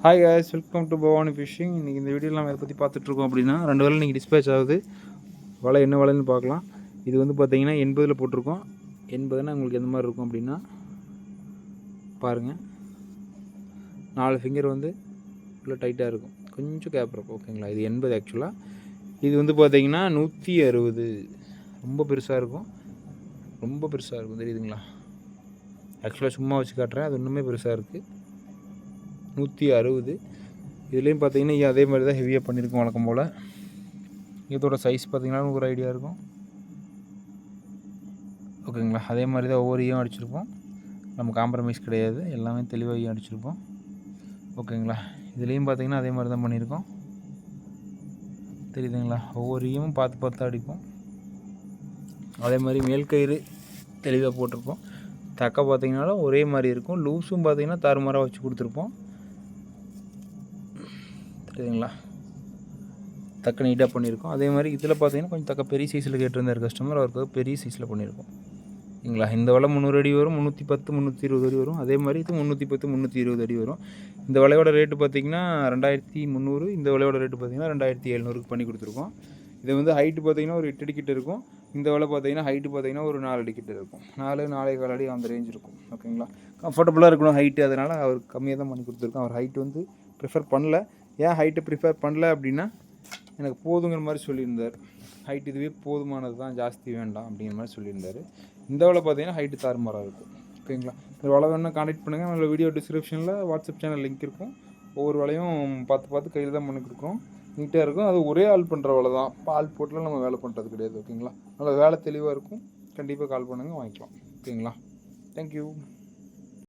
Hi guys, welcome to Bhavani fishing. இன்றைக்கி இந்த வீடியோவில் நம்ம இதை பற்றி பார்த்துட்ருக்கோம் அப்படின்னா 2 வலை இன்றைக்கி டிஸ்பேச் ஆகுது. வலை என்ன வலைன்னு பார்க்கலாம். இது வந்து பார்த்திங்கன்னா 80 போட்டிருக்கோம். 80னா உங்களுக்கு எந்த மாதிரி இருக்கும் அப்படின்னா பாருங்கள், 4 ஃபிங்கர் வந்து இவ்வளோ டைட்டாக இருக்கும், கொஞ்சம் கேப் இருக்கும். ஓகேங்களா, இது 80 ஆக்சுவலாக. இது வந்து பார்த்திங்கன்னா 160, ரொம்ப பெருசாக இருக்கும், ரொம்ப பெருசாக இருக்கும், தெரியுதுங்களா? ஆக்சுவலாக சும்மா வச்சு காட்டுறேன், அது இன்னுமே பெருசாக இருக்குது. 160. இதுலேயும் பார்த்தீங்கன்னா அதே மாதிரி தான் ஹெவியாக பண்ணியிருக்கோம் வழக்கம் போல். இதோட சைஸ் பார்த்திங்கன்னா ஒரு ஐடியா இருக்கும். ஓகேங்களா, அதே மாதிரி தான் ஒவ்வொரு ஈயம் அடிச்சிருப்போம். நம்ம காம்ப்ரமைஸ் கிடையாது, எல்லாமே தெளிவாக ஈயம் அடிச்சிருப்போம். ஓகேங்களா, இதுலேயும் பார்த்திங்கன்னா அதே மாதிரி தான் பண்ணியிருக்கோம், தெரியுதுங்களா? ஒவ்வொரு ஈயமும் பார்த்து அடிப்போம். அதே மாதிரி மேல் கயிறு தெளிவாக போட்டிருப்போம். தக்கை பார்த்திங்கனாலும் ஒரே மாதிரி இருக்கும். லூஸும் பார்த்திங்கன்னா தாறுமாறாக வச்சு கொடுத்துருப்போம், தெரியுதுங்களா? தக்க நீட்டாக பண்ணியிருக்கோம். அதே மாதிரி இதில் பார்த்தீங்கன்னா கொஞ்சம் தக்க பெரிய சைஸில் கேட்டிருந்தார் கஸ்டமர், அவருக்கு பெரிய சைஸில் பண்ணியிருக்கோம். சரிங்களா, இந்த வலை 300 அடி வரும், 310 320 அடி வரும். அதே மாதிரி இது 310 320 அடி வரும். இந்த வலையோட ரேட்டு பார்த்திங்கன்னா 2300. இந்த வலையோட ரேட்டு பார்த்திங்கன்னா 2700 பண்ணி கொடுத்துருக்கோம். இது வந்து ஹைட்டு பார்த்திங்கன்னா ஒரு 8 அடி கிட்ட இருக்கும். இந்த வலை பார்த்திங்கன்னா ஹைட்டு பார்த்திங்கன்னா ஒரு 4 அடி கிட்ட இருக்கும், 4-4.25 அடி அந்த ரேஞ்ச் இருக்கும். ஓகேங்களா, கம்ஃபர்டபுளாக இருக்கணும் ஹைட்டு, அதனால் அவர் கம்மியாக தான் பண்ணி கொடுத்துருக்கோம். அவர் ஹைட்டு வந்து ப்ரிஃபர் பண்ணல. ஏன் ஹைட்டை ப்ரிஃபர் பண்ணல அப்படின்னா, எனக்கு போதுங்கிற மாதிரி சொல்லியிருந்தார். ஹைட் இதுவே போதுமானது தான், ஜாஸ்தி வேண்டாம் அப்படிங்கிற மாதிரி சொல்லியிருந்தார். இந்த வலை பார்த்தீங்கன்னா ஹைட்டு தாறுமாறாக இருக்கும். ஓகேங்களா, இந்த வலை வேணால் கான்டெக்ட் பண்ணுங்கள். நம்மளோட வீடியோ டிஸ்கிரிப்ஷனில் வாட்ஸ்அப் சேனல் லிங்க் இருக்கும். ஒவ்வொரு வலையும் பார்த்து கையில் தான் பண்ணி கொடுக்குறோம், நீட்டாக இருக்கும். அது ஒரே ஆள் பண்ணுற வலை தான், ஆள் போட்டுலாம் நம்ம வேலை பண்ணுறது கிடையாது. ஓகேங்களா, நல்லா வேலை தெளிவாக இருக்கும். கண்டிப்பாக கால் பண்ணுங்கள், வாங்கிக்கலாம். ஓகேங்களா, தேங்க்யூ.